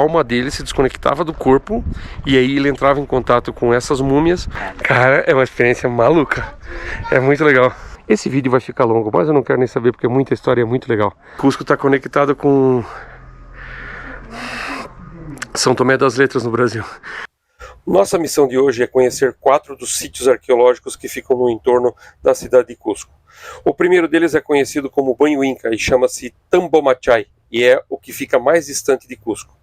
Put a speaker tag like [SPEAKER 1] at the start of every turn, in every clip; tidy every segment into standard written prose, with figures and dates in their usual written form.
[SPEAKER 1] alma dele se desconectava do corpo e aí ele entrava em contato com essas múmias. Cara, é uma experiência maluca. É muito legal. Esse vídeo vai ficar longo, mas eu não quero nem saber porque muita história é muito legal. Cusco está conectado com São Tomé das Letras no Brasil. Nossa missão de hoje é conhecer 4 dos sítios arqueológicos que ficam no entorno da cidade de Cusco. O primeiro deles é conhecido como Banho Inca e chama-se Tambomachay, e é o que fica mais distante de Cusco.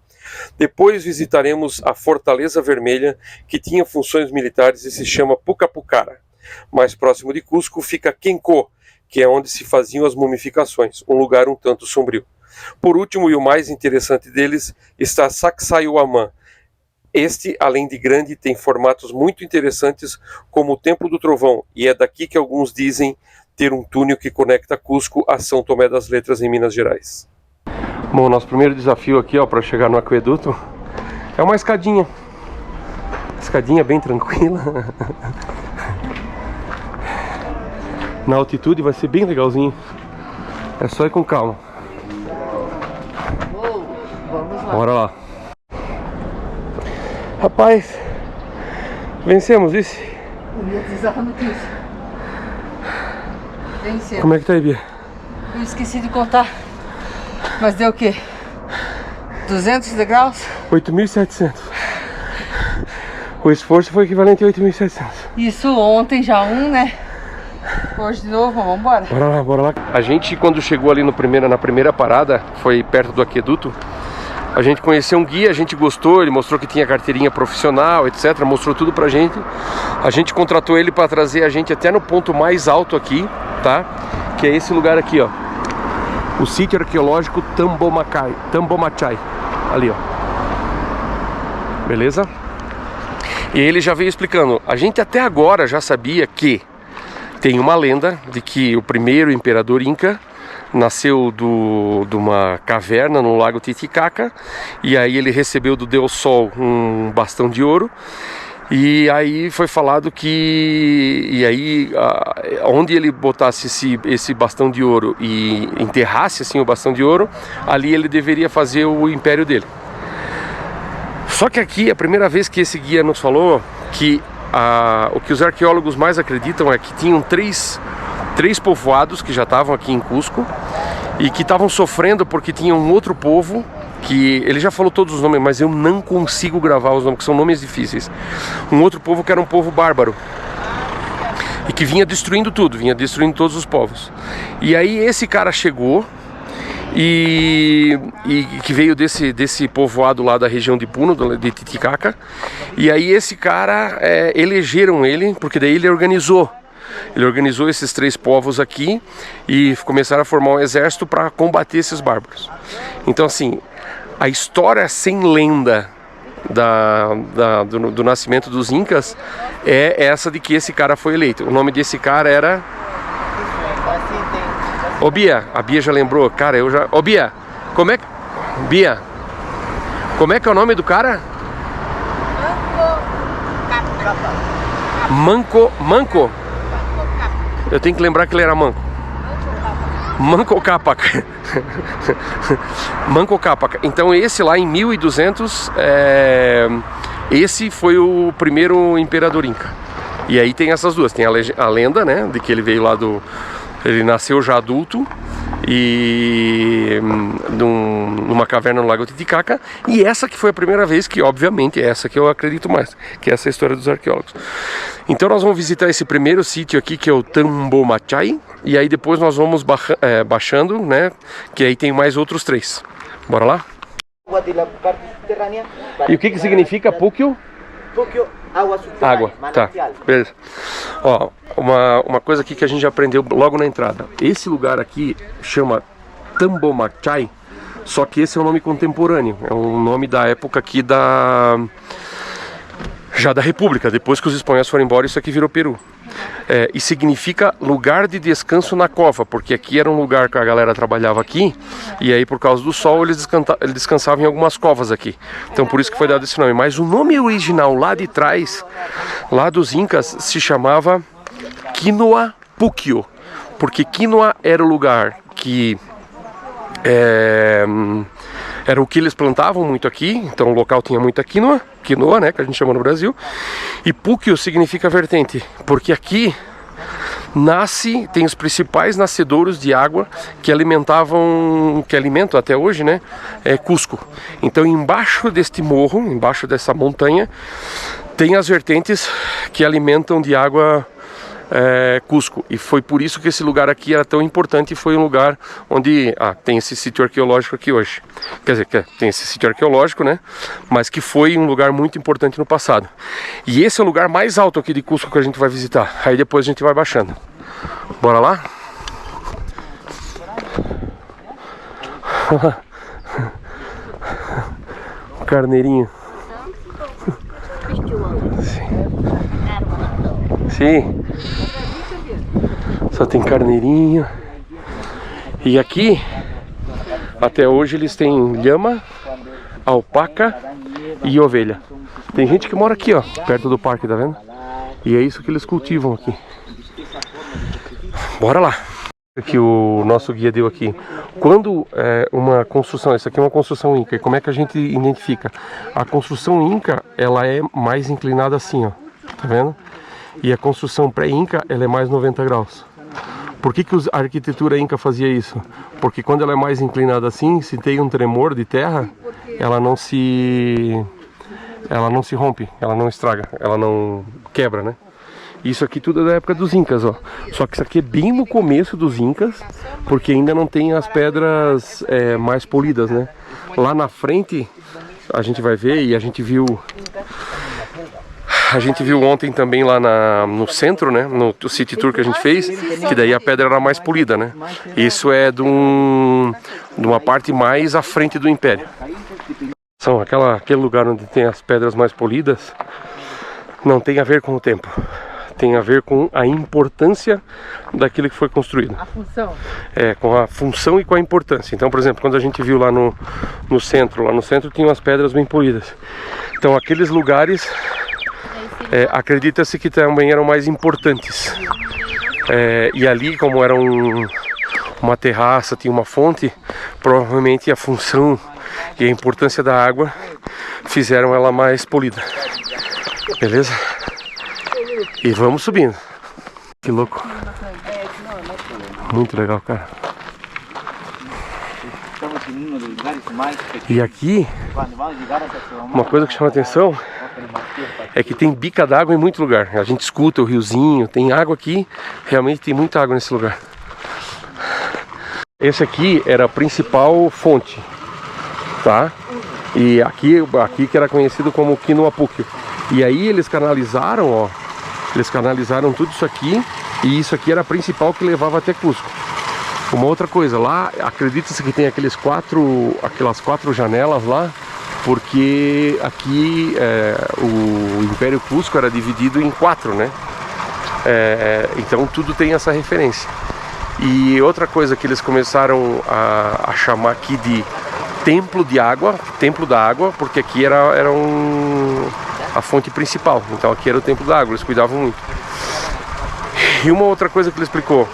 [SPEAKER 1] Depois visitaremos a Fortaleza Vermelha, que tinha funções militares e se chama Pucapucara. Mais próximo de Cusco fica Kenko, que é onde se faziam as mumificações, um lugar um tanto sombrio. Por último, e o mais interessante deles, está Sacsayhuamán. Este, além de grande, tem formatos muito interessantes, como o Templo do Trovão, e é daqui que alguns dizem ter um túnel que conecta Cusco a São Tomé das Letras, em Minas Gerais. Bom, nosso primeiro desafio aqui, ó, para chegar no aqueduto, é uma escadinha. Escadinha bem tranquila. Na altitude vai ser bem legalzinho. É só ir com calma.
[SPEAKER 2] Vamos lá.
[SPEAKER 1] Bora lá. Rapaz, vencemos isso?
[SPEAKER 2] Eu ia desarrando isso. Vencemos.
[SPEAKER 1] Como é que tá aí, Bia?
[SPEAKER 2] Eu esqueci de contar. Mas deu o quê? 200 degraus?
[SPEAKER 1] 8.700. O esforço foi equivalente a 8.700.
[SPEAKER 2] Isso ontem já né? Hoje de novo, vamos embora.
[SPEAKER 1] Bora lá, bora lá. A gente, quando chegou ali na primeira parada, foi perto do aqueduto, a gente conheceu um guia, a gente gostou, ele mostrou que tinha carteirinha profissional, etc. Mostrou tudo pra gente. A gente contratou ele para trazer a gente até no ponto mais alto aqui, tá? Que é esse lugar aqui, ó. O sítio arqueológico Tambomachay. Ali, ó. Beleza? E ele já veio explicando. A gente até agora já sabia que tem uma lenda de que o primeiro imperador Inca nasceu de uma caverna no lago Titicaca, e aí ele recebeu do Deus Sol um bastão de ouro, e aí foi falado que onde ele botasse esse bastão de ouro e enterrasse assim o bastão de ouro, ali ele deveria fazer o império dele. Só que aqui a primeira vez que esse guia nos falou que o que os arqueólogos mais acreditam é que tinham três povoados que já estavam aqui em Cusco e que estavam sofrendo porque tinha um outro povo que ele já falou todos os nomes, mas eu não consigo gravar os nomes, que são nomes difíceis. Um outro povo que era um povo bárbaro e que vinha destruindo tudo, vinha destruindo todos os povos. E aí esse cara chegou e que veio desse povoado lá da região de Puno, de Titicaca, e aí esse cara, elegeram ele, porque daí ele organizou esses 3 povos aqui e começaram a formar um exército para combater esses bárbaros. Então assim, a história sem lenda do nascimento dos Incas é essa de que esse cara foi eleito. O nome desse cara era... Ô Bia, a Bia já lembrou, cara, eu já... Ô Bia, Bia, como é que é o nome do cara? Manco? Eu tenho que lembrar que ele era manco. Manco Cápac. Manco Cápac. Então esse lá em 1200, esse foi o primeiro imperador Inca. E aí tem essas duas, tem a lenda, né, de que ele veio lá ele nasceu já adulto e numa caverna no lago Titicaca, e essa que foi a primeira vez, que obviamente é essa que eu acredito mais, que é essa história dos arqueólogos. Então nós vamos visitar esse primeiro sítio aqui, que é o Tambomachay, e aí depois nós vamos baixando, né, que aí tem mais outros 3. Bora lá? E o que significa Pukyo? Água, tá, beleza. Ó, uma coisa aqui que a gente já aprendeu logo na entrada. Esse lugar aqui chama Tambomachay, só que esse é um nome contemporâneo. É um nome da época aqui já da República. Depois que os espanhóis foram embora, isso aqui virou Peru. E significa lugar de descanso na cova, porque aqui era um lugar que a galera trabalhava aqui, e aí por causa do sol eles descansavam em algumas covas aqui. Então por isso que foi dado esse nome. Mas o nome original lá de trás, lá dos Incas, se chamava Quinoa Pukyo, porque Quinoa era o lugar que era o que eles plantavam muito aqui, então o local tinha muita quinoa, né, que a gente chama no Brasil. E Puquio significa vertente, porque aqui tem os principais nascedouros de água que alimentam até hoje, né, Cusco. Então embaixo deste morro, embaixo dessa montanha, tem as vertentes que alimentam de água Cusco, e foi por isso que esse lugar aqui era tão importante, e foi um lugar onde tem esse sítio arqueológico aqui hoje. Quer dizer, tem esse sítio arqueológico, né, mas que foi um lugar muito importante no passado. E esse é o lugar mais alto aqui de Cusco que a gente vai visitar. Aí depois a gente vai baixando. Bora lá? O carneirinho. Sim. Só tem carneirinho. E aqui, até hoje, eles têm lhama, alpaca e ovelha. Tem gente que mora aqui, ó, perto do parque, tá vendo? E é isso que eles cultivam aqui. Bora lá. Que o nosso guia deu aqui. Quando uma construção, essa aqui é uma construção inca, e como é que a gente identifica? A construção inca, ela é mais inclinada assim, ó, tá vendo? E a construção pré-inca, ela é mais 90 graus. Por que a arquitetura inca fazia isso? Porque quando ela é mais inclinada assim, se tem um tremor de terra, ela não se rompe, ela não estraga, ela não quebra, né? Isso aqui tudo é da época dos incas, ó. Só que isso aqui é bem no começo dos incas, porque ainda não tem as pedras mais polidas, né? Lá na frente a gente vai ver, e a gente viu ontem também lá no centro, né, no city tour que a gente fez, que daí a pedra era mais polida, né. Isso é de uma parte mais à frente do Império. São aquele lugar onde tem as pedras mais polidas, não tem a ver com o tempo. Tem a ver com a importância daquilo que foi construído.
[SPEAKER 2] A função.
[SPEAKER 1] Com a função e com a importância. Então, por exemplo, quando a gente viu lá no centro, tinham as pedras bem polidas. Então, aqueles lugares acredita-se que também eram mais importantes. E ali, como era uma terraça, tinha uma fonte, provavelmente a função e a importância da água fizeram ela mais polida. Beleza? E vamos subindo. Que louco. Muito legal, cara. E aqui, uma coisa que chama atenção é que tem bica d'água em muito lugar. A gente escuta o riozinho, tem água aqui, realmente tem muita água nesse lugar. Esse aqui era a principal fonte, tá? E aqui que era conhecido como Quinoa Puquio. E aí eles canalizaram, ó, tudo isso aqui, e isso aqui era a principal que levava até Cusco. Uma outra coisa, lá acredita-se que tem aquelas quatro janelas lá, porque aqui o Império Cusco era dividido em 4, né? Então tudo tem essa referência. E outra coisa que eles começaram a chamar aqui de Templo da Água, porque aqui era a fonte principal. Então aqui era o Templo da Água, eles cuidavam muito. E uma outra coisa que ele explicou,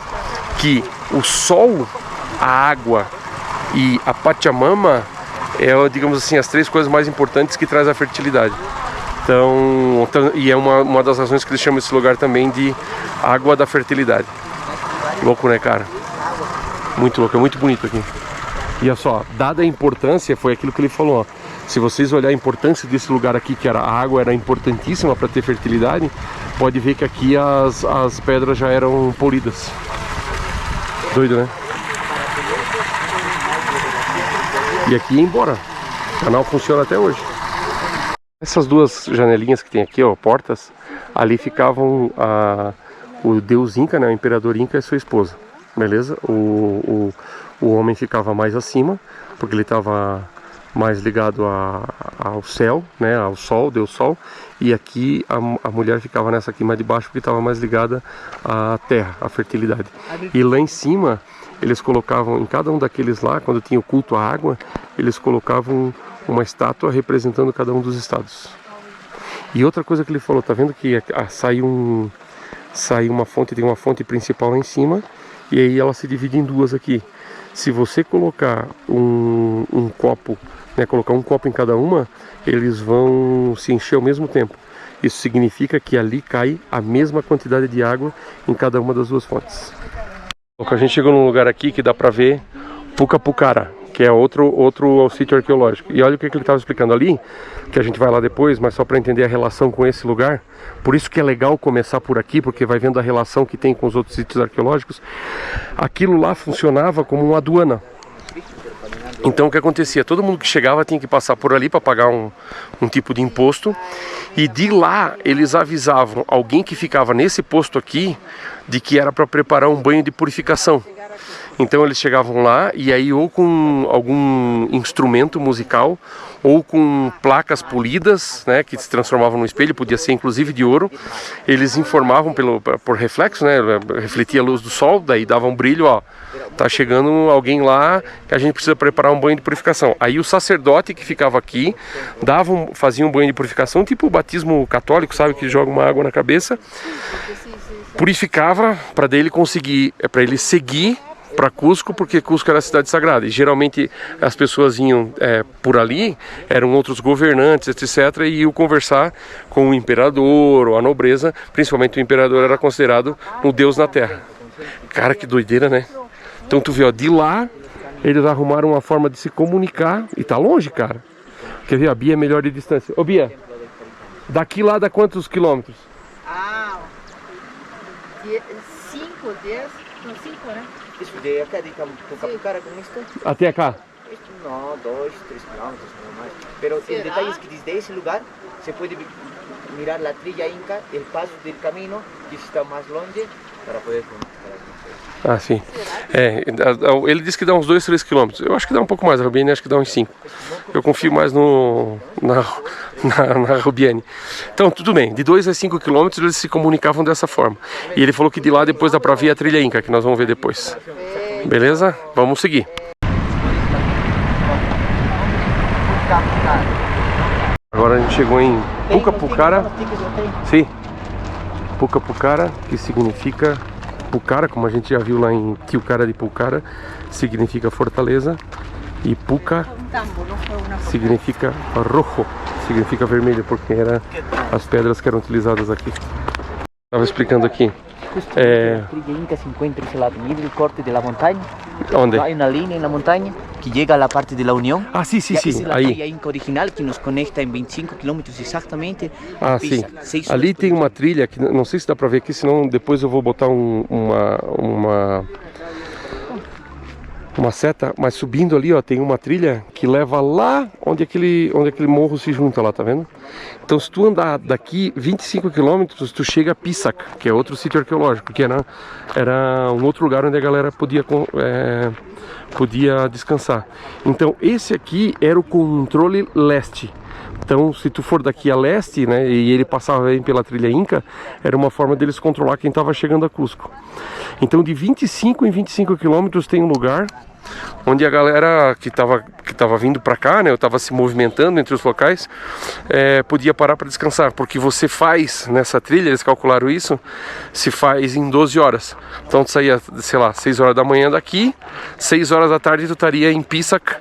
[SPEAKER 1] que o sol, a água e a Pachamama digamos assim, as 3 coisas mais importantes que traz a fertilidade. Então, e é uma das razões que eles chamam esse lugar também de água da fertilidade. Louco, né, cara? Muito louco, é muito bonito aqui. E olha só, dada a importância, foi aquilo que ele falou, ó. Se vocês olharem a importância desse lugar aqui, que a água era importantíssima para ter fertilidade, pode ver que aqui as pedras já eram polidas. Doido, né? E aqui ia embora. O canal funciona até hoje. Essas 2 janelinhas que tem aqui, ó, portas, ali ficavam o deus Inca, né, o imperador Inca e sua esposa. Beleza? O homem ficava mais acima, porque ele estava mais ligado ao céu, né, ao sol, deus sol. E aqui a mulher ficava nessa aqui mais de baixo, porque estava mais ligada à terra, à fertilidade. E lá em cima eles colocavam, em cada um daqueles lá, quando tinha o culto à água, eles colocavam uma estátua representando cada um dos estados. E outra coisa que ele falou, tá vendo que sai uma fonte, tem uma fonte principal lá em cima, e aí ela se divide em 2 aqui. Se você colocar um copo né, colocar um copo em cada uma, eles vão se encher ao mesmo tempo. Isso significa que ali cai a mesma quantidade de água em cada uma das duas fontes. A gente chegou num lugar aqui que dá pra ver Pucapucara, que é outro sítio arqueológico. E olha o que ele estava explicando ali, que a gente vai lá depois, mas só para entender a relação com esse lugar. Por isso que é legal começar por aqui, porque vai vendo a relação que tem com os outros sítios arqueológicos. Aquilo lá funcionava como uma aduana. Então o que acontecia? Todo mundo que chegava tinha que passar por ali para pagar um tipo de imposto. E de lá eles avisavam alguém que ficava nesse posto aqui de que era para preparar um banho de purificação. Então eles chegavam lá e aí ou com algum instrumento musical ou com placas polidas, né, que se transformavam no espelho, podia ser inclusive de ouro. Eles informavam por reflexo, né, refletia a luz do sol, daí dava um brilho, ó, tá chegando alguém lá que a gente precisa preparar um banho de purificação. Aí o sacerdote que ficava aqui fazia um banho de purificação, tipo o batismo católico, sabe, que joga uma água na cabeça, purificava para dele conseguir, para ele seguir para Cusco, porque Cusco era a cidade sagrada e geralmente as pessoas iam por ali, eram outros governantes, etc, e iam conversar com o imperador ou a nobreza, principalmente o imperador era considerado um deus na terra. Cara, que doideira, né? Então tu vê, ó, de lá eles arrumaram uma forma de se comunicar e tá longe, cara. Quer ver, a Bia é melhor de distância. Ô Bia, daqui lá dá quantos quilômetros?
[SPEAKER 2] 5, 10, não 5, né?
[SPEAKER 3] Isso de acá de Pucapucara com isto?
[SPEAKER 1] Até cá?
[SPEAKER 3] Isto não, 2, 3 kilómetros, não mais. Pero el detalle es que desde ese lugar se puede mirar la trilla inca, el paso del camino que está más longe para poder conectar.
[SPEAKER 1] Ah, sim. Ele disse que dá uns 2, 3 quilômetros. Eu acho que dá um pouco mais, a Rubiane acho que dá uns 5. Eu confio mais na Rubiane. Então, tudo bem. De 2 a 5 quilômetros eles se comunicavam dessa forma. E ele falou que de lá depois dá pra ver a trilha inca, que nós vamos ver depois. Beleza? Vamos seguir. Agora a gente chegou em Pucapucara. Sim. Pucapucara, que significa Pucara, como a gente já viu lá em Tilcara de Pucara, significa fortaleza. E Puca significa rojo, significa vermelho, porque eram as pedras que eram utilizadas aqui. Estava explicando aqui.
[SPEAKER 3] A trilla inca se encuentra ese lado, mira el corte de la montaña.
[SPEAKER 1] Onde?
[SPEAKER 3] Hay una línea en la montaña que llega a la parte de la Unión.
[SPEAKER 1] Ah, sim, sim,
[SPEAKER 3] Esa
[SPEAKER 1] sim.
[SPEAKER 3] es la
[SPEAKER 1] Aí.
[SPEAKER 3] trilla inca original que nos conecta en 25 kilómetros exactamente.
[SPEAKER 1] Ah, sim. Ali tem uma trilha que não sei se dá pra ver aqui, senão depois eu vou botar uma seta, mas subindo ali, ó, tem uma trilha que leva lá onde aquele morro se junta lá, tá vendo? Então se tu andar daqui 25 quilômetros, tu chega a Pisac, que é outro sítio arqueológico, que era um outro lugar onde a galera podia descansar. Então esse aqui era o controle leste. Então, se tu for daqui a leste, né, e ele passava bem pela trilha inca, era uma forma deles controlar quem estava chegando a Cusco. Então, de 25 em 25 quilômetros tem um lugar onde a galera que estava vindo para cá, né, eu estava se movimentando entre os locais, podia parar para descansar, porque você faz nessa trilha, eles calcularam isso, se faz em 12 horas. Então, tu saía, sei lá, 6 horas da manhã daqui, 6 horas da tarde tu estaria em Pisac,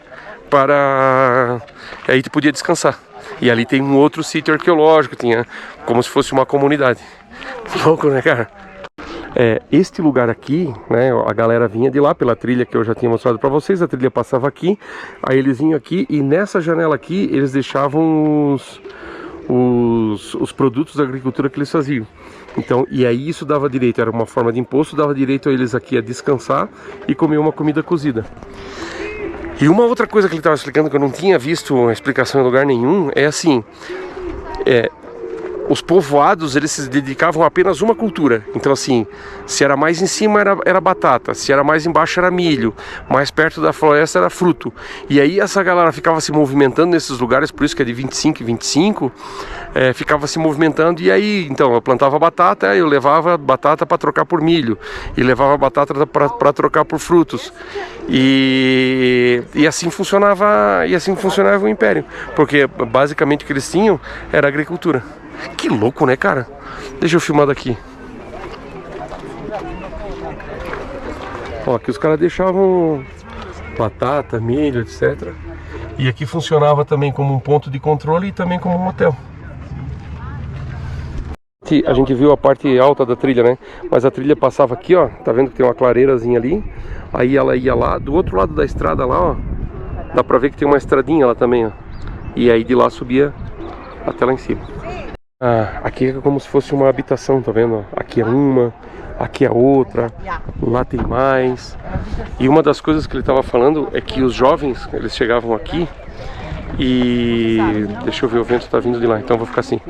[SPEAKER 1] aí tu podia descansar. E ali tem um outro sítio arqueológico, tinha como se fosse uma comunidade. Louco, né, cara? Este lugar aqui, né, a galera vinha de lá pela trilha que eu já tinha mostrado para vocês, a trilha passava aqui, aí eles vinham aqui e nessa janela aqui eles deixavam os produtos da agricultura que eles faziam. Então, e aí isso dava direito, era uma forma de imposto, dava direito a eles aqui a descansar e comer uma comida cozida. E uma outra coisa que ele estava explicando que eu não tinha visto explicação em lugar nenhum é assim, os povoados eles se dedicavam a apenas uma cultura. Então assim, se era mais em cima era batata, se era mais embaixo era milho, mais perto da floresta era fruto. E aí essa galera ficava se movimentando nesses lugares, por isso que é de 25 em 25, ficava se movimentando. E aí então eu plantava batata, eu levava batata para trocar por milho e levava batata para trocar por frutos. E assim funcionava o império, porque basicamente o que eles tinham era agricultura. Que louco, né, cara? Deixa eu filmar daqui. Ó, aqui os caras deixavam batata, milho, etc. E aqui funcionava também como um ponto de controle e também como um hotel. A gente viu a parte alta da trilha, né? Mas a trilha passava aqui, ó. Tá vendo que tem uma clareirazinha ali? Aí ela ia lá, do outro lado da estrada lá, ó. Dá pra ver que tem uma estradinha lá também, ó. E aí de lá subia até lá em cima. Ah, aqui é como se fosse uma habitação, tá vendo? Aqui é uma, aqui é outra, lá tem mais. E uma das coisas que ele tava falando é que os jovens, eles chegavam aqui e... deixa eu ver, o vento tá vindo de lá, então eu vou ficar assim.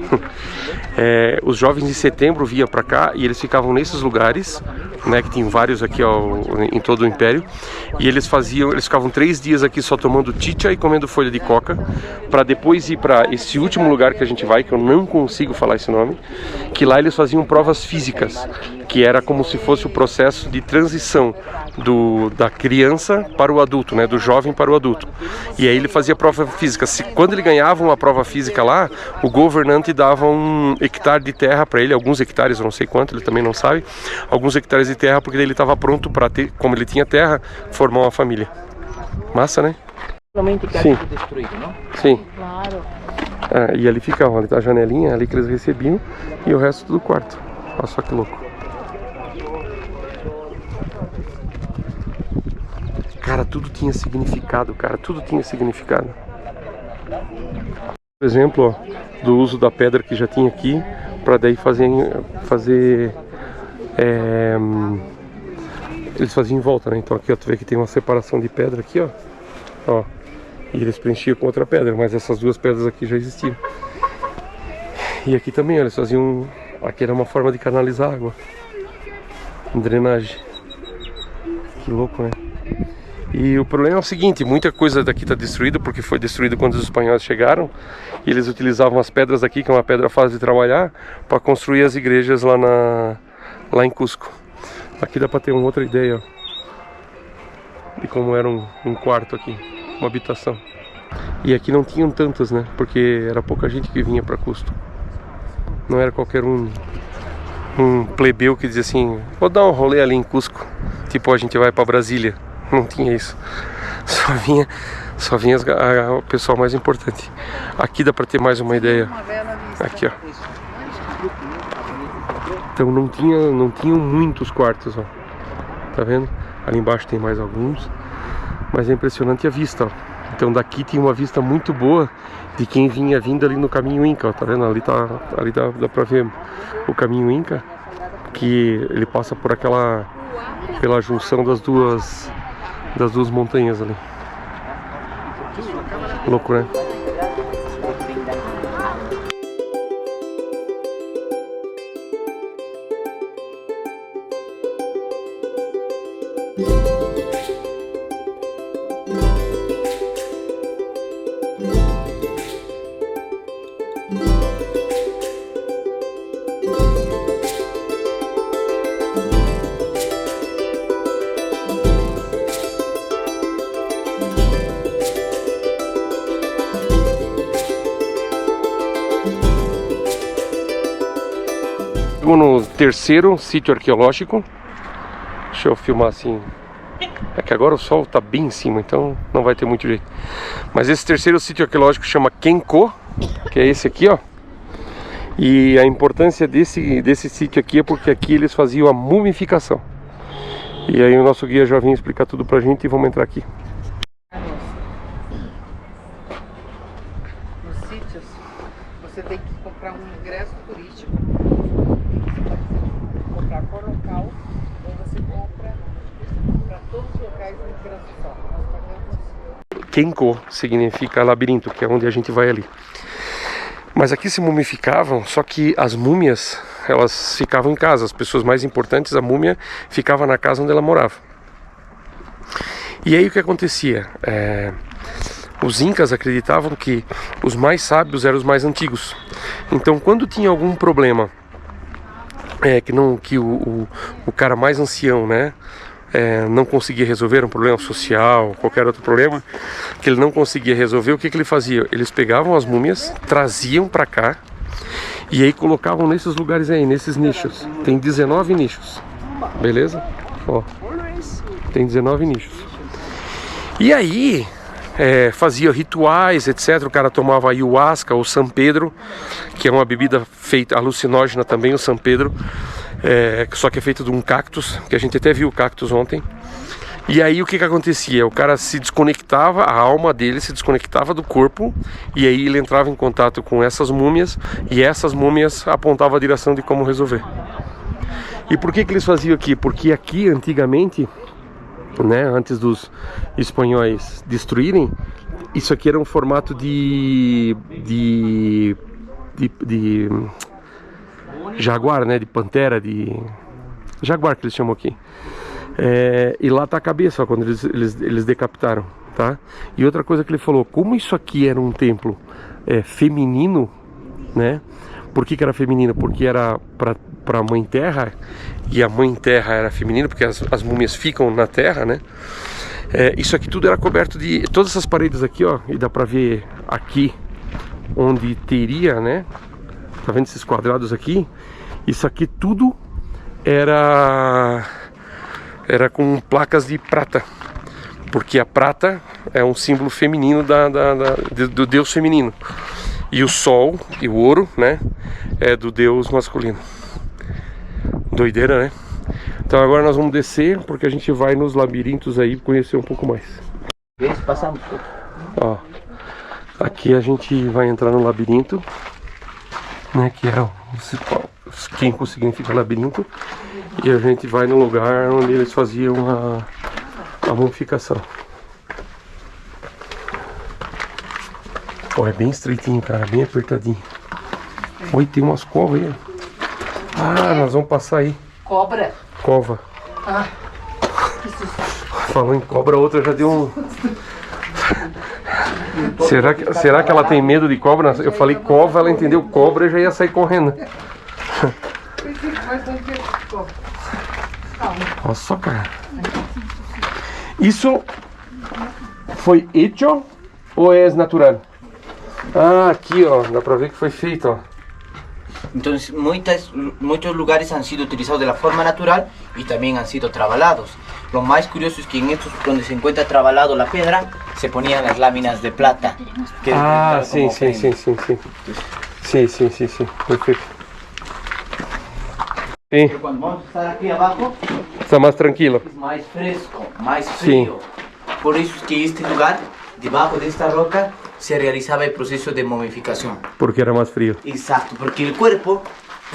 [SPEAKER 1] Os jovens de setembro vinham pra cá e eles ficavam nesses lugares, né, que tinham vários aqui, ó, em todo o império. E eles ficavam 3 dias aqui só tomando chicha e comendo folha de coca, para depois ir para esse último lugar que a gente vai, que eu não consigo falar esse nome, que lá eles faziam provas físicas, que era como se fosse o processo de transição da criança para o adulto, né, do jovem para o adulto. E aí ele fazia prova física. Quando ele ganhava uma prova física lá, o governante dava 1 hectare de terra para ele, alguns hectares, eu não sei quanto, ele também não sabe, alguns hectares de terra, porque ele estava pronto para ter, como ele tinha terra, formar uma família. Massa, né? Sim.
[SPEAKER 3] Destruído, não?
[SPEAKER 1] Sim.
[SPEAKER 2] Claro.
[SPEAKER 1] E ali ficava, ali tá a janelinha, ali que eles recebiam, e o resto do quarto. Olha só que louco. Cara, tudo tinha significado, cara, tudo tinha significado. Por exemplo, ó, do uso da pedra que já tinha aqui, para daí fazer eles faziam em volta, né? Então aqui, ó, tu vê que tem uma separação de pedra aqui, ó, e eles preenchiam com outra pedra, mas essas 2 pedras aqui já existiam. E aqui também, ó, eles faziam, aqui era uma forma de canalizar água, drenagem. Que louco, né? E o problema é o seguinte, muita coisa daqui está destruída, porque foi destruído quando os espanhóis chegaram, e eles utilizavam as pedras aqui, que é uma pedra fácil de trabalhar, para construir as igrejas lá em Cusco. Aqui dá para ter uma outra ideia, ó, de como era um quarto aqui, uma habitação. E aqui não tinham tantas, né, porque era pouca gente que vinha para Cusco. Não era qualquer um plebeu que dizia assim, vou dar um rolê ali em Cusco, tipo a gente vai para Brasília. Não tinha isso. Só vinha o pessoal mais importante. Aqui dá para ter mais uma ideia. Aqui, ó. Então não tinham muitos quartos, ó. Tá vendo? Ali embaixo tem mais alguns. Mas é impressionante a vista, ó. Então daqui tinha uma vista muito boa de quem vinha vindo ali no caminho Inca, ó. Tá vendo? Ali dá para ver o caminho Inca, que ele passa por pela junção das duas montanhas ali. Louco, né? No terceiro sítio arqueológico. Deixa eu filmar assim. É que agora o sol tá bem em cima, então não vai ter muito jeito. Mas esse terceiro sítio arqueológico chama Kenko, que é esse aqui, ó. E a importância desse sítio aqui é porque aqui eles faziam a mumificação. E aí o nosso guia já vem explicar tudo pra gente e vamos entrar aqui.
[SPEAKER 2] Nos sítios, você tem que comprar um ingresso turístico. Comprar por local, ou você compra para todos os locais no ingresso só.
[SPEAKER 1] Kenko significa labirinto, que é onde a gente vai ali. Mas aqui se mumificavam, só que as múmias, elas ficavam em casa. As pessoas mais importantes, a múmia ficava na casa onde ela morava. E aí o que acontecia? Os incas acreditavam que os mais sábios eram os mais antigos. Então quando tinha algum problema, que o cara mais ancião, né, não conseguia resolver um problema social, qualquer outro problema que ele não conseguia resolver, o que ele fazia? Eles pegavam as múmias, traziam para cá e aí colocavam nesses lugares aí, nesses nichos. Tem 19 nichos, beleza? Ó, tem 19 nichos. E aí fazia rituais, etc. O cara tomava ayahuasca ou San Pedro, que é uma bebida feita alucinógena também, o San Pedro, só que é feito de um cactus, que a gente até viu o cactus ontem. E aí o que acontecia? O cara se desconectava, a alma dele se desconectava do corpo, e aí ele entrava em contato com essas múmias, e essas múmias apontavam a direção de como resolver. E por que eles faziam aqui? Porque aqui antigamente, né, antes dos espanhóis destruírem, isso aqui era um formato de jaguar, né, de pantera, de jaguar que eles chamam aqui. E lá tá a cabeça, ó, quando eles decapitaram, tá? E outra coisa que ele falou, como isso aqui era um templo feminino, né? Por que era feminino? Porque era para a Mãe Terra, e a Mãe Terra era feminina, porque as múmias ficam na terra, né? Isso aqui tudo era coberto de... Todas essas paredes aqui, ó, e dá pra ver aqui onde teria, né? Tá vendo esses quadrados aqui? Isso aqui tudo era com placas de prata, porque a prata é um símbolo feminino do deus feminino, e o sol e o ouro, né, é do deus masculino. Doideira, né? Então agora nós vamos descer, porque a gente vai nos labirintos aí conhecer um pouco mais.
[SPEAKER 3] Passamos.
[SPEAKER 1] Ó, aqui a gente vai entrar no labirinto, né, que é o Kenko significa labirinto, e a gente vai no lugar onde eles faziam a mumificação. Ó, é bem estreitinho, cara, bem apertadinho. Oi, tem umas covas aí. Ah, nós vamos passar aí.
[SPEAKER 2] Cobra?
[SPEAKER 1] Cova.
[SPEAKER 2] Ah, que susto.
[SPEAKER 1] Falou em cobra, a outra já deu um... Será que ela tem medo de cobra? Eu falei cova, ela entendeu cobra e já ia sair correndo. Olha só, cara. Isso foi hecho ou é natural? Ah, aqui, ó, dá pra ver que foi feito, ó.
[SPEAKER 3] Entonces muchos lugares han sido utilizados de la forma natural y también han sido trabalados. Lo más curioso es que en estos donde se encuentra trabalado la piedra se ponían las láminas de plata.
[SPEAKER 1] Ah, sim, perfeito. Sim.
[SPEAKER 3] Cuando vamos a estar aquí abajo
[SPEAKER 1] Está más tranquilo.
[SPEAKER 3] es más fresco, más frío. Por eso es que este lugar, debajo de esta roca, se realizaba el proceso de momificación.
[SPEAKER 1] Porque era más frío.
[SPEAKER 3] Exacto, porque el cuerpo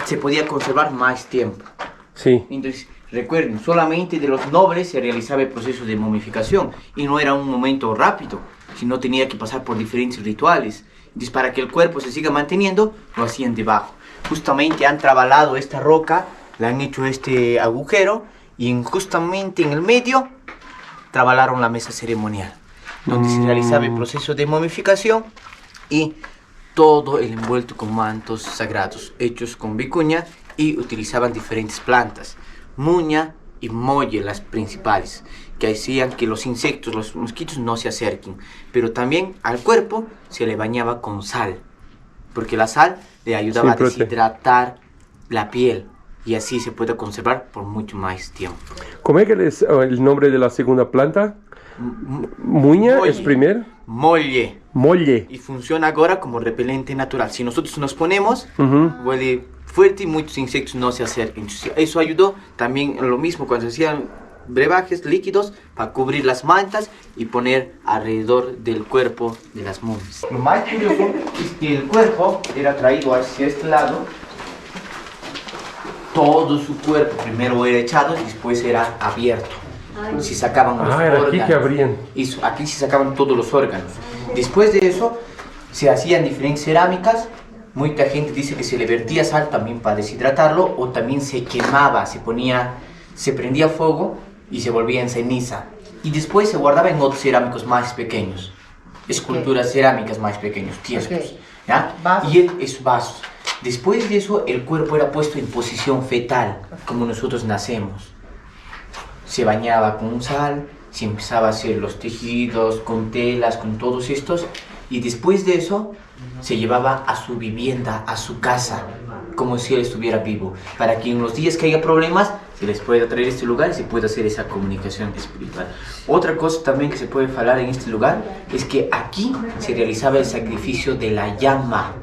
[SPEAKER 3] se podía conservar más tiempo.
[SPEAKER 1] Sí.
[SPEAKER 3] Entonces, recuerden, solamente de los nobles se realizaba el proceso de momificación y no era un momento rápido, sino tenía que pasar por diferentes rituales. Entonces, para que el cuerpo se siga manteniendo, lo hacían debajo. Justamente han trabalado esta roca, le han hecho este agujero y justamente en el medio trabalaron la mesa ceremonial, donde se realizaba el proceso de momificación y todo el envuelto con mantos sagrados hechos con vicuña, y utilizaban diferentes plantas, muña y molle las principales, que hacían que los insectos, los mosquitos no se acerquen, pero también al cuerpo se le bañaba con sal, porque la sal le ayudaba a deshidratar la piel y así se puede conservar por mucho más tiempo.
[SPEAKER 1] ¿Cómo es que es el nombre de la segunda planta? Muña es primero.
[SPEAKER 3] Molle.
[SPEAKER 1] Molle.
[SPEAKER 3] Y funciona ahora como repelente natural. Si nosotros nos ponemos, huele fuerte y muchos insectos no se acercan. Eso ayudó también en lo mismo cuando se hacían brebajes líquidos para cubrir las mantas y poner alrededor del cuerpo de las momias. Lo más curioso es que el cuerpo era traído hacia este lado. Todo su cuerpo primero era echado y después era abierto. Se sacaban los órganos.
[SPEAKER 1] Aquí que abrían.
[SPEAKER 3] Eso, aquí se sacaban todos los órganos. Después de eso se hacían diferentes cerámicas. Mucha gente dice que se le vertía sal también para deshidratarlo, o también se quemaba, se prendía fuego y se volvía en ceniza. Y después se guardaba en otros cerámicos más pequeños, esculturas cerámicas más pequeños, tiescos, ¿ya? Y esos vasos. Después de eso el cuerpo era puesto en posición fetal, como nosotros nacemos. Se bañaba con sal, se empezaba a hacer los tejidos con telas, con todos estos, y después de eso se llevaba a su vivienda, a su casa, como si él estuviera vivo, para que en los días que haya problemas se les puede atraer a este lugar y se puede hacer esa comunicación espiritual. Otra cosa también que se puede hablar en este lugar es que aquí se realizaba el sacrificio de la llama.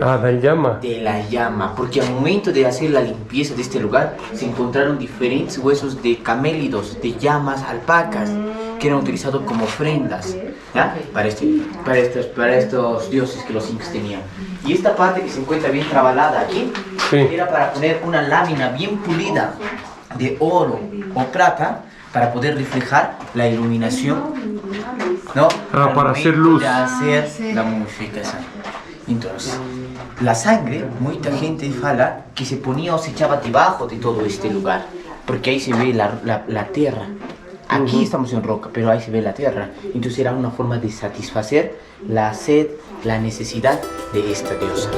[SPEAKER 1] Ah, da llama.
[SPEAKER 3] De la llama, porque al momento de hacer la limpieza de este lugar se encontraron diferentes huesos de camélidos, de llamas, alpacas, que eran utilizados como ofrendas, ¿ya? Para estos dioses que los incas tenían. Y esta parte que se encuentra bien trabalada aquí, sí, era para poner una lámina bien pulida de oro o plata para poder reflejar la iluminación, ¿no?
[SPEAKER 1] Ah, para hacer luz.
[SPEAKER 3] De hacer la momificación. Entonces, la sangre, mucha gente fala que se ponía o se echaba debajo de todo este lugar, porque ahí se ve la tierra. Aquí estamos en roca, pero ahí se ve la tierra. Entonces era una forma de satisfacer la sed, la necesidad de esta diosa.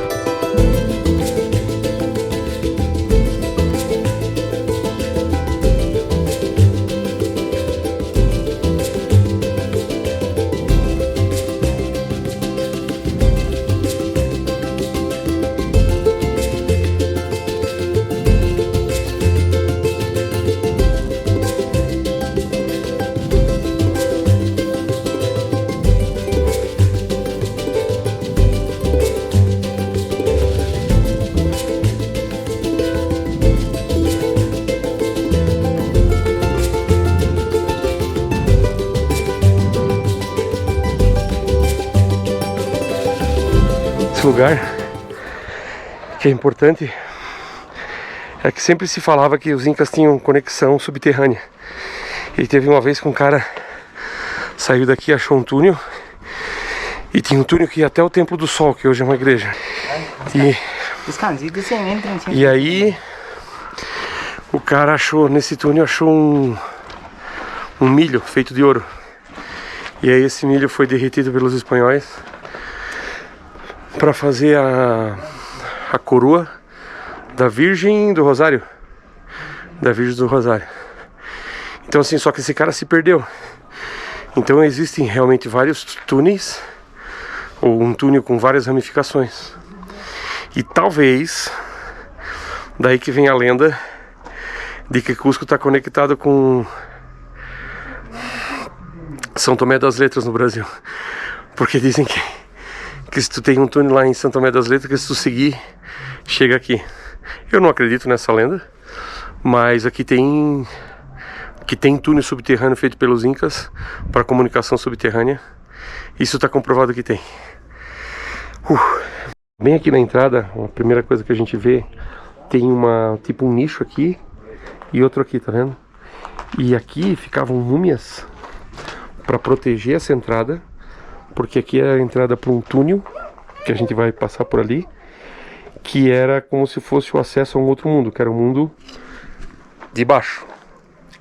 [SPEAKER 1] Esse lugar que é importante é que sempre se falava que os incas tinham conexão subterrânea. E teve uma vez que um cara saiu daqui e achou um túnel, e tinha um túnel que ia até o Templo do Sol, que hoje é uma igreja. E aí o cara achou, nesse túnel achou um milho feito de ouro. E aí esse milho foi derretido pelos espanhóis para fazer a coroa da Virgem do Rosário. Da Virgem do Rosário. Então assim, só que esse cara se perdeu. Então existem realmente vários túneis, ou um túnel com várias ramificações. E talvez daí que vem a lenda de que Cusco está conectado com São Tomé das Letras no Brasil. Porque dizem que se tu tem um túnel lá em São Tomé das Letras, que se tu seguir, chega aqui. Eu não acredito nessa lenda, mas aqui tem túnel subterrâneo feito pelos incas para comunicação subterrânea. Isso está comprovado que tem. Bem aqui na entrada, a primeira coisa que a gente vê, tem tipo um nicho aqui e outro aqui, tá vendo? E aqui ficavam múmias para proteger essa entrada, porque aqui é a entrada para um túnel que a gente vai passar por ali, que era como se fosse o acesso a um outro mundo, que era o mundo de baixo,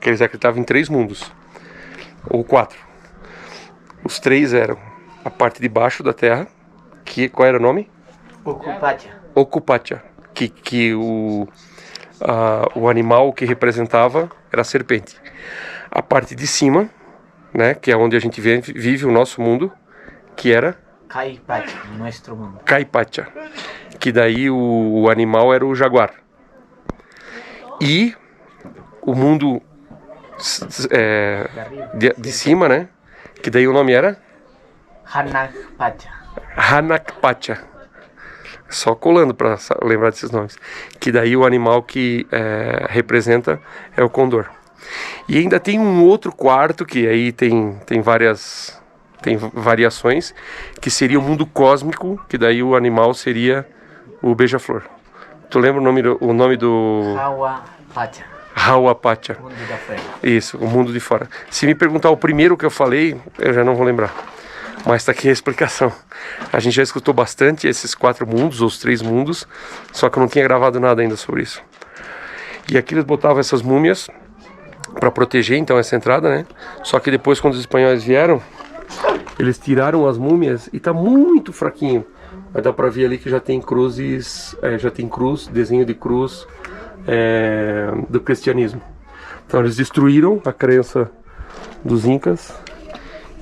[SPEAKER 1] que eles acreditavam em 3 mundos ou 4. Os 3 eram a parte de baixo da terra, que qual era o nome? Ocupatia, que o animal que representava era a serpente. A parte de cima, né, que é onde a gente vive o nosso mundo, que era
[SPEAKER 3] Caipacha, nosso mundo.
[SPEAKER 1] Caipacha, que daí o animal era o jaguar. E o mundo de cima, né, que daí o nome era Hanakpacha. Só colando para lembrar desses nomes. Que daí o animal que representa é o condor. E ainda tem um outro quarto que aí tem variações, que seria o mundo cósmico, que daí o animal seria o beija-flor. Tu lembra o nome do... Hauapacha. O mundo da fora. Isso, o mundo de fora. Se me perguntar o primeiro que eu falei, eu já não vou lembrar. Mas está aqui a explicação. A gente já escutou bastante esses 4 mundos, ou os 3 mundos, só que eu não tinha gravado nada ainda sobre isso. E aqui eles botavam essas múmias para proteger então essa entrada, né? Só que depois, quando os espanhóis vieram, eles tiraram as múmias e tá muito fraquinho. Vai dar para ver ali que já tem cruzes, já tem cruz, desenho de cruz do cristianismo. Então eles destruíram a crença dos incas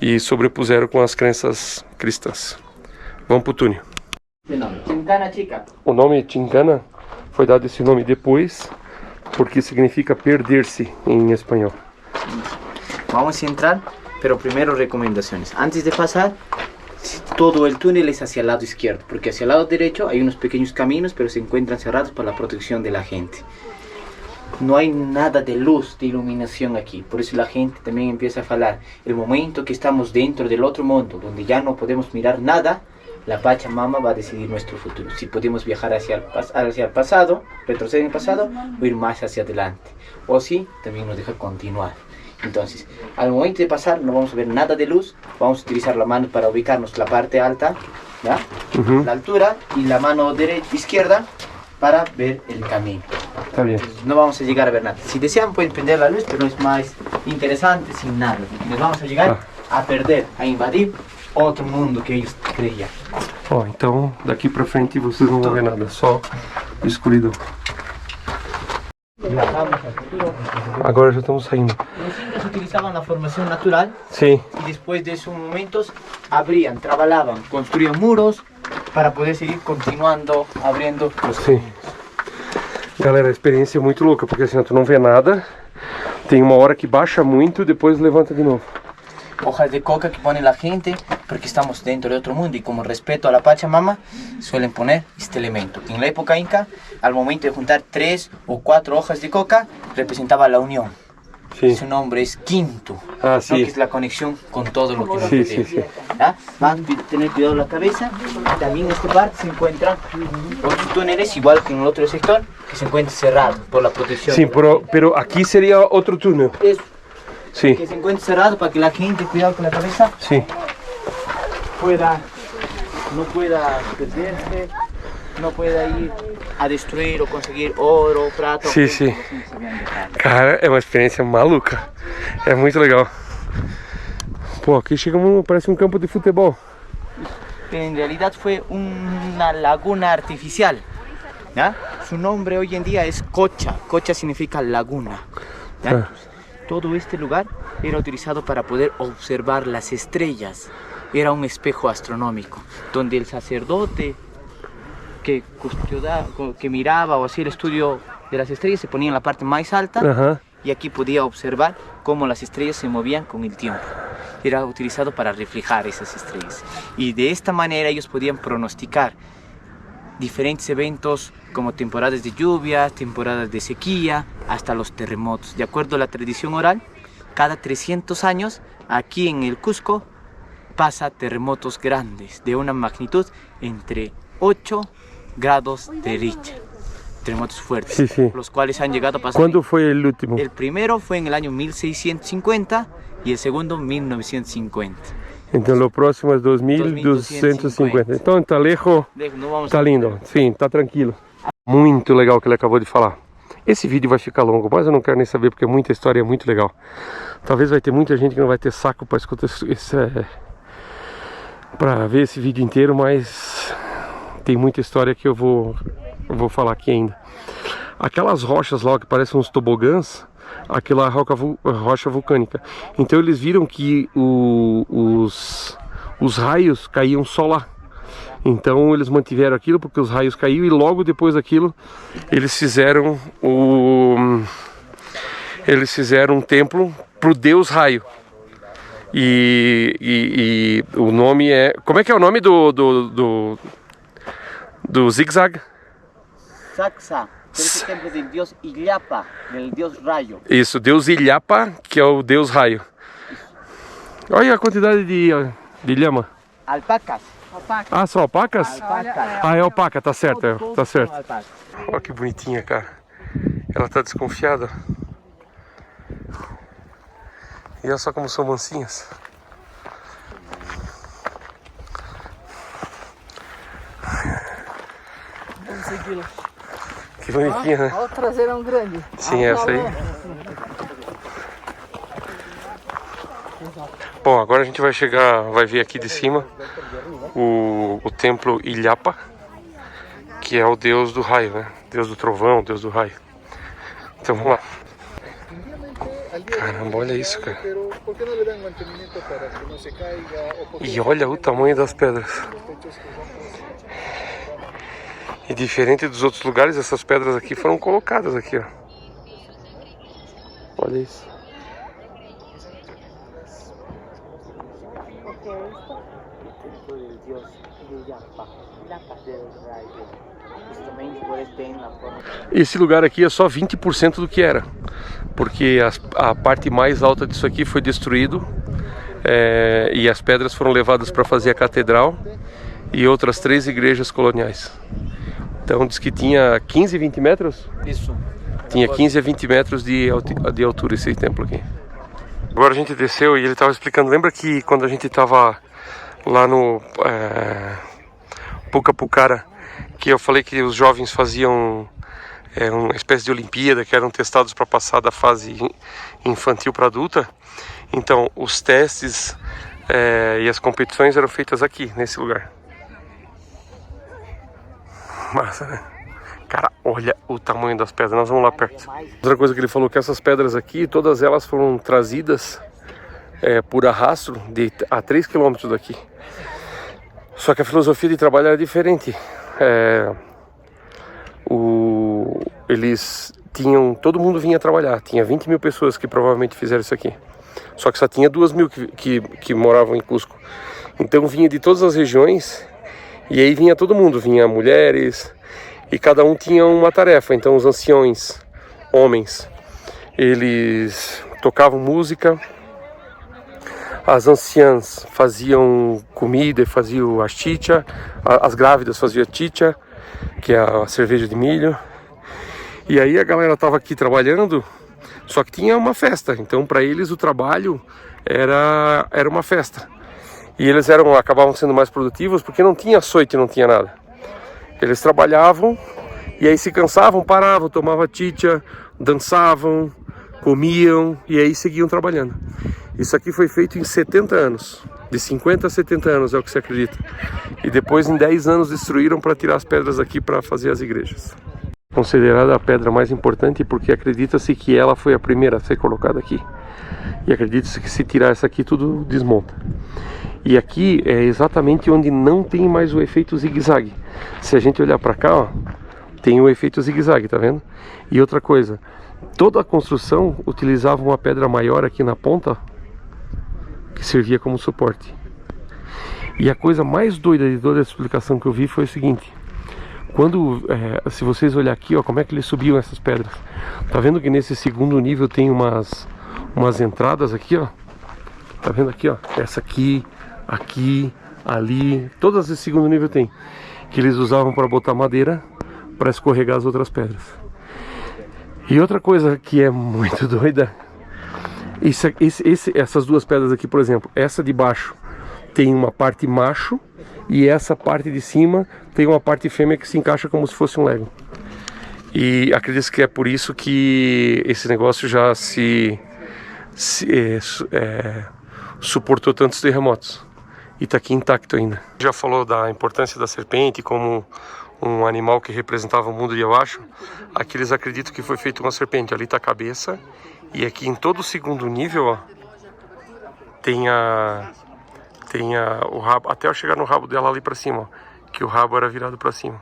[SPEAKER 1] e sobrepuseram com as crenças cristãs. Vamos pro túnel.
[SPEAKER 3] Chincana Chica.
[SPEAKER 1] O nome Chincana foi dado esse nome depois porque significa perder-se em espanhol.
[SPEAKER 3] Vamos a entrar, pero primero recomendaciones. Antes de pasar, todo el túnel es hacia el lado izquierdo, porque hacia el lado derecho hay unos pequeños caminos, pero se encuentran cerrados para la protección de la gente. No hay nada de luz, de iluminación aquí, por eso la gente también empieza a hablar. El momento que estamos dentro del otro mundo, donde ya no podemos mirar nada, la Pachamama va a decidir nuestro futuro. Si podemos viajar hacia el pasado, retroceder en el pasado, o ir más hacia adelante. O si también nos deja continuar. Entonces, al momento de pasar no vamos a ver nada de luz, vamos a utilizar la mano para ubicarnos la parte alta, ¿ya? La altura, y la mano izquierda para ver el camino.
[SPEAKER 1] Está bien.
[SPEAKER 3] Entonces, no vamos a llegar a ver nada. Si desean pueden prender la luz, pero es más interesante sin nada. Nos vamos a llegar a perder, a invadir outro mundo que eles creíam.
[SPEAKER 1] Ó, então daqui pra frente vocês não vão ver nada, só escuridão. Agora já estamos saindo.
[SPEAKER 3] Os incas utilizavam a formação natural.
[SPEAKER 1] Sim.
[SPEAKER 3] E depois desses momentos abriam, trabalhavam, construíam muros para poder seguir continuando abrindo os
[SPEAKER 1] Sim. Galera, a experiência é muito louca, porque assim, tu não vê nada, tem uma hora que baixa muito e depois levanta de novo.
[SPEAKER 3] Hojas de coca que pone la gente porque estamos dentro de otro mundo y como respeto a la Pachamama suelen poner este elemento. En la época inca, al momento de juntar 3 o 4 hojas de coca, representaba la unión.
[SPEAKER 1] Sí.
[SPEAKER 3] Su nombre es quinto,
[SPEAKER 1] Ah, sí.
[SPEAKER 3] ¿no? Que es la conexión con todo lo que nos
[SPEAKER 1] Sí,
[SPEAKER 3] rodea.
[SPEAKER 1] sí, sí.
[SPEAKER 3] ¿Ya? Van a tener cuidado la cabeza. También en esta parte se encuentran otros túneles, igual que en el otro sector, que se encuentra cerrado por la protección.
[SPEAKER 1] Sim, pero aqui seria outro túnel.
[SPEAKER 3] Eso.
[SPEAKER 1] Sim.
[SPEAKER 3] Que se encuentre cerrado para que la gente, cuidado con la cabeza,
[SPEAKER 1] Sim.
[SPEAKER 3] no pueda perderse, no pueda ir a destruir o conseguir oro, prata.
[SPEAKER 1] Sim, sim. Cara, é uma experiência maluca. É muito legal. Pô, aqui chegamos, parece um campo de futebol.
[SPEAKER 3] En realidad fue una laguna artificial, ¿ya? Su nombre hoy en día es Cocha. Cocha significa laguna, ¿ya? Todo este lugar era utilizado para poder observar las estrellas. Era un espejo astronómico, donde el sacerdote que miraba o hacía el estudio de las estrellas se ponía en la parte más alta y aquí podía observar cómo las estrellas se movían con el tiempo. Era utilizado para reflejar esas estrellas. Y de esta manera ellos podían pronosticar diferentes eventos como temporadas de lluvia, temporadas de sequía, hasta los terremotos. De acuerdo a la tradición oral, cada 300 años aquí en el Cusco pasa terremotos grandes de una magnitud entre 8 grados de Richter. Terremotos fuertes,
[SPEAKER 1] Sí, sí.
[SPEAKER 3] los cuales han llegado a pasar.
[SPEAKER 1] Quando foi o último?
[SPEAKER 3] El primero fue en el año 1650 y el segundo 1950.
[SPEAKER 1] Então o próximo é 2250. Então tá lejos,
[SPEAKER 3] No vamos
[SPEAKER 1] tá lindo. Sim, tá tranquilo. Muito legal o que ele acabou de falar. Esse vídeo vai ficar longo, mas eu não quero nem saber porque muita história é muito legal. Talvez vai ter muita gente que não vai ter saco para escutar para ver esse vídeo inteiro, mas tem muita história que eu vou falar aqui ainda. Aquelas rochas lá que parecem uns tobogãs, aquela rocha vulcânica. Então eles viram que os raios caíam só lá. Então eles mantiveram aquilo porque os raios caíam e logo depois daquilo eles fizeram um templo pro deus raio. E o nome é... Como é que é o nome do zig-zag?
[SPEAKER 3] Saxa, esse templo do deus Illapa, do deus raio.
[SPEAKER 1] Isso, deus Illapa, que é o deus raio. Olha a quantidade de lhama.
[SPEAKER 3] Alpacas.
[SPEAKER 1] Ah, são alpacas?
[SPEAKER 3] Alpacas.
[SPEAKER 1] Ah, é alpaca, tá certo, tá certo.
[SPEAKER 3] Alpacas.
[SPEAKER 1] Olha que bonitinha, cara. Ela tá desconfiada. E olha só como são mansinhas.
[SPEAKER 2] Vamos segui-la.
[SPEAKER 1] Que bonitinha, né?
[SPEAKER 2] Olha o traseirão grande.
[SPEAKER 1] Sim, essa aí. Bom, agora a gente vai chegar, vai ver aqui de cima o templo Illapa, que é o deus do raio, né? Deus do trovão, deus do raio. Então vamos lá. Caramba, olha isso, cara. E olha o tamanho das pedras. E diferente dos outros lugares, essas pedras aqui foram colocadas aqui, ó. Olha isso. Esse lugar aqui é só 20% do que era, porque a parte mais alta disso aqui foi destruído, e as pedras foram levadas para fazer a catedral e outras 3 igrejas coloniais. Então diz que tinha 15, 20 metros?
[SPEAKER 3] Isso.
[SPEAKER 1] Tinha 15 a 20 metros de altura esse templo aqui. Agora a gente desceu e ele estava explicando, lembra que quando a gente estava lá no Pucapucara, que eu falei que os jovens faziam uma espécie de Olimpíada, que eram testados para passar da fase infantil para adulta? Então os testes e as competições eram feitas aqui, nesse lugar. Massa, né? Cara, olha o tamanho das pedras, nós vamos lá perto. Outra coisa que ele falou, que essas pedras aqui, todas elas foram trazidas por arrasto a 3 km daqui. Só que a filosofia de trabalho era diferente. Eles tinham, todo mundo vinha trabalhar, tinha 20 mil pessoas que provavelmente fizeram isso aqui. Só que só tinha 2 mil que moravam em Cusco. Então vinha de todas as regiões, e aí vinha todo mundo, vinha mulheres, e cada um tinha uma tarefa. Então os anciões, homens, eles tocavam música, as anciãs faziam comida e faziam a chicha, as grávidas faziam a chicha, que é a cerveja de milho. E aí a galera estava aqui trabalhando, só que tinha uma festa. Então para eles o trabalho era uma festa. E eles acabavam sendo mais produtivos porque não tinha açoite, não tinha nada. Eles trabalhavam e aí se cansavam, paravam, tomavam chicha, dançavam, comiam e aí seguiam trabalhando. Isso aqui foi feito em 70 anos, de 50 a 70 anos é o que se acredita. E depois em 10 anos destruíram para tirar as pedras aqui para fazer as igrejas. Considerada a pedra mais importante porque acredita-se que ela foi a primeira a ser colocada aqui. E acredita-se que se tirar essa aqui tudo desmonta. E aqui é exatamente onde não tem mais o efeito zigue-zague. Se a gente olhar para cá, ó, tem o efeito zigue-zague, tá vendo? E outra coisa, toda a construção utilizava uma pedra maior aqui na ponta, que servia como suporte. E a coisa mais doida de toda essa explicação que eu vi foi o seguinte: quando, se vocês olhar aqui, ó, como é que eles subiam essas pedras? Tá vendo que nesse segundo nível tem umas entradas aqui, ó? Tá vendo aqui, ó? Essa aqui, aqui, ali, todas esse segundo nível tem, que eles usavam para botar madeira para escorregar as outras pedras. E outra coisa que é muito doida, essas duas pedras aqui, por exemplo, essa de baixo tem uma parte macho e essa parte de cima tem uma parte fêmea que se encaixa como se fosse um Lego. E acredito que é por isso que esse negócio já suportou tantos terremotos e está aqui intacto ainda. Já falou da importância da serpente como um animal que representava o mundo de abaixo. Aqui eles acreditam que foi feita uma serpente. Ali está a cabeça e aqui em todo o segundo nível, ó, tem o rabo, até eu chegar no rabo dela ali para cima, ó, que o rabo era virado para cima.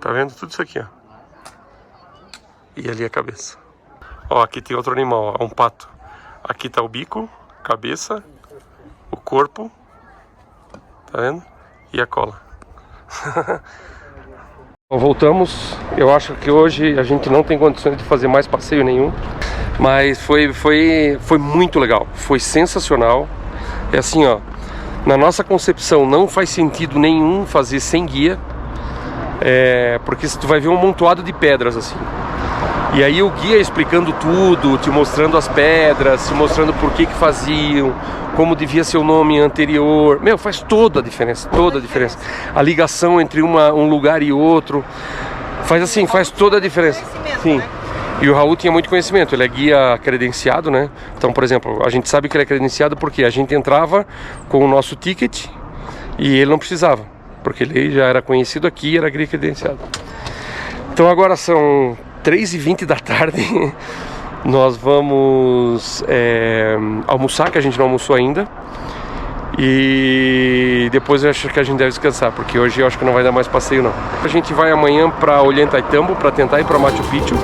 [SPEAKER 1] Tá vendo tudo isso aqui, ó? E ali a cabeça. Ó, aqui tem outro animal, ó, um pato. Aqui tá o bico, cabeça, o corpo, tá vendo? E a cola. Voltamos. Eu acho que hoje a gente não tem condições de fazer mais passeio nenhum, mas foi muito legal, foi sensacional. É assim, ó, na nossa concepção não faz sentido nenhum fazer sem guia, porque tu vai ver um amontoado de pedras assim. E aí o guia explicando tudo, te mostrando as pedras, te mostrando por que faziam, como devia ser o nome anterior. Meu, faz toda a diferença, toda a diferença. A ligação entre um lugar e outro, faz toda a diferença. Sim. E o Raul tinha muito conhecimento, ele é guia credenciado, né? Então, por exemplo, a gente sabe que ele é credenciado porque a gente entrava com o nosso ticket e ele não precisava, porque ele já era conhecido aqui e era guia credenciado. Então agora são 3h20 da tarde, nós vamos almoçar, que a gente não almoçou ainda, e depois eu acho que a gente deve descansar, porque hoje eu acho que não vai dar mais passeio não. A gente vai amanhã para Ollantaytambo para tentar ir para Machu Picchu.